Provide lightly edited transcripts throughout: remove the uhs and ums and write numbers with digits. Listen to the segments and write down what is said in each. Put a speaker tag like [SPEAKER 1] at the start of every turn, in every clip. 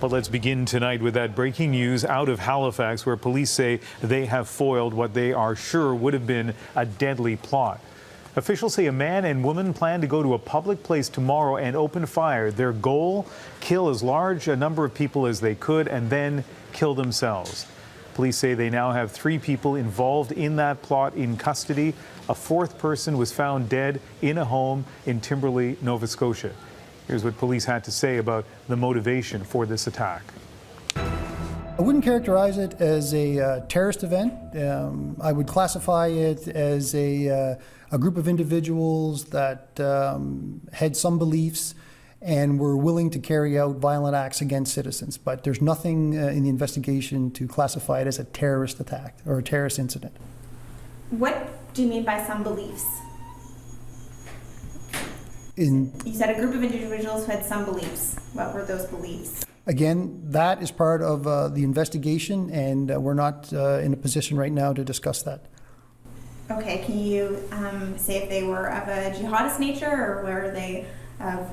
[SPEAKER 1] But let's begin tonight with that breaking news out of Halifax, where police say they have foiled what they are sure would have been a deadly plot. Officials say a man and woman plan to go to a public place tomorrow and open fire. Their goal, kill as large a number of people as they could and then kill themselves. Police say they now have 3 people involved in that plot in custody. A 4th person was found dead in a home in Timberley, Nova Scotia. Here's what police had to say about the motivation for this attack.
[SPEAKER 2] I wouldn't characterize it as a terrorist event. I would classify it as a group of individuals that had some beliefs and were willing to carry out violent acts against citizens. But there's nothing in the investigation to classify it as a terrorist attack or a terrorist incident.
[SPEAKER 3] What do you mean by some beliefs?
[SPEAKER 2] You
[SPEAKER 3] said a group of individuals who had some beliefs. What were those beliefs?
[SPEAKER 2] Again, that is part of the investigation, and we're not in a position right now to discuss that.
[SPEAKER 3] Okay, can you say if they were of a jihadist nature, or were they of,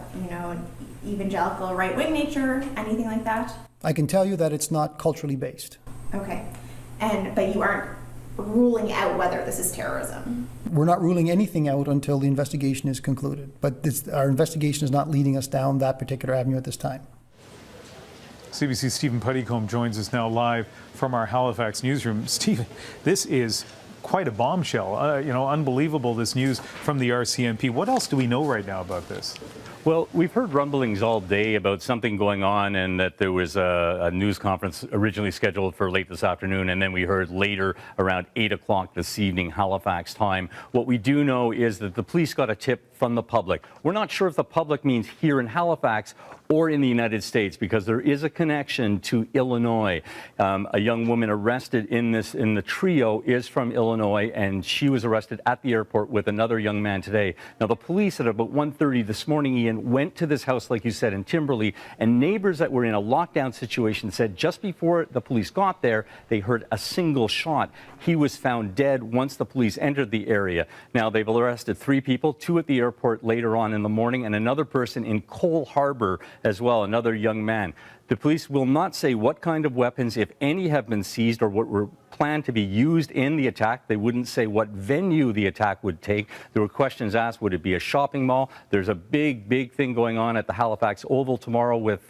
[SPEAKER 3] evangelical right-wing nature, anything like that?
[SPEAKER 2] I can tell you that it's not culturally based.
[SPEAKER 3] Okay, but you aren't ruling out whether this is terrorism?
[SPEAKER 2] We're not ruling anything out until the investigation is concluded, but our investigation is not leading us down that particular avenue at this time.
[SPEAKER 1] CBC's Stephen Puttycombe joins us now live from our Halifax newsroom. Stephen, this is quite a bombshell. Unbelievable, this news from the RCMP. What else do we know right now about this?
[SPEAKER 4] Well, we've heard rumblings all day about something going on, and that there was a news conference originally scheduled for late this afternoon, and then we heard later around 8 o'clock this evening, Halifax time. What we do know is that the police got a tip from the public. We're not sure if the public means here in Halifax or in the United States, because there is a connection to Illinois. A young woman arrested in the trio is from Illinois, and she was arrested at the airport with another young man today. Now, the police at about 1:30 this morning, Ian, went to this house, like you said, in Timberley, and neighbors that were in a lockdown situation said just before the police got there, they heard a single shot. He was found dead once the police entered the area. Now, they've arrested 3 people, 2 at the airport later on in the morning, and another person in Cole Harbour as well, another young man. The police will not say what kind of weapons, if any, have been seized or what were planned to be used in the attack. They wouldn't say what venue the attack would take. There were questions asked, would it be a shopping mall? There's a big thing going on at the Halifax Oval tomorrow with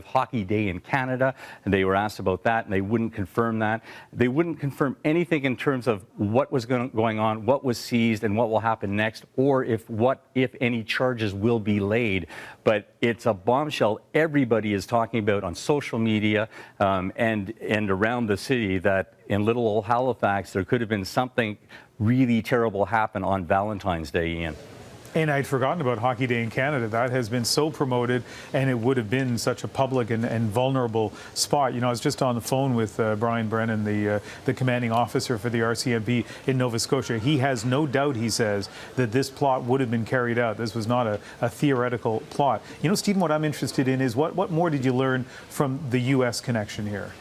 [SPEAKER 4] Hockey Day in Canada, and they were asked about that, and they wouldn't confirm that. They wouldn't confirm anything in terms of what was going on, what was seized, and what will happen next, or if any charges will be laid. But it's a bombshell everybody is talking about on social media and around the city, that in little old Halifax there could have been something really terrible happen on Valentine's Day, Ian.
[SPEAKER 1] And I'd forgotten about Hockey Day in Canada. That has been so promoted, and it would have been such a public and vulnerable spot. I was just on the phone with Brian Brennan, the commanding officer for the RCMP in Nova Scotia. He has no doubt, he says, that this plot would have been carried out. This was not a theoretical plot. Stephen, what I'm interested in is what more did you learn from the U.S. connection here?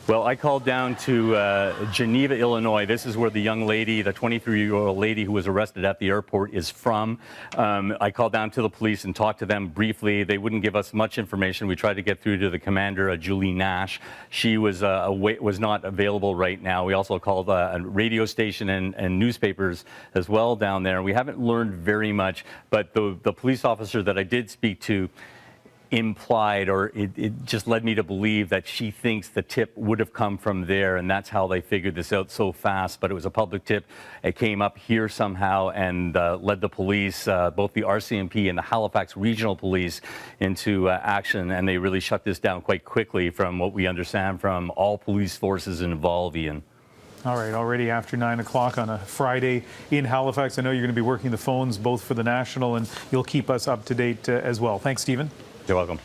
[SPEAKER 4] Well, I called down to Geneva, Illinois. This is where the young lady, the 23-year-old lady who was arrested at the airport, is from. I called down to the police and talked to them briefly. They wouldn't give us much information. We tried to get through to the commander, Julie Nash. She was not available right now. We also called a radio station and newspapers as well down there. We haven't learned very much, but the police officer that I did speak to implied, or it just led me to believe, that she thinks the tip would have come from there, and that's how they figured this out so fast. But it was a public tip. It came up here somehow and led the police, both the RCMP and the Halifax Regional Police, into action, and they really shut this down quite quickly, from what we understand from all police forces involved, Ian.
[SPEAKER 1] All right, already after 9 o'clock on a Friday in Halifax. I know you're going to be working the phones both for the National, and you'll keep us up to date as well. Thanks, Stephen.
[SPEAKER 4] You're welcome.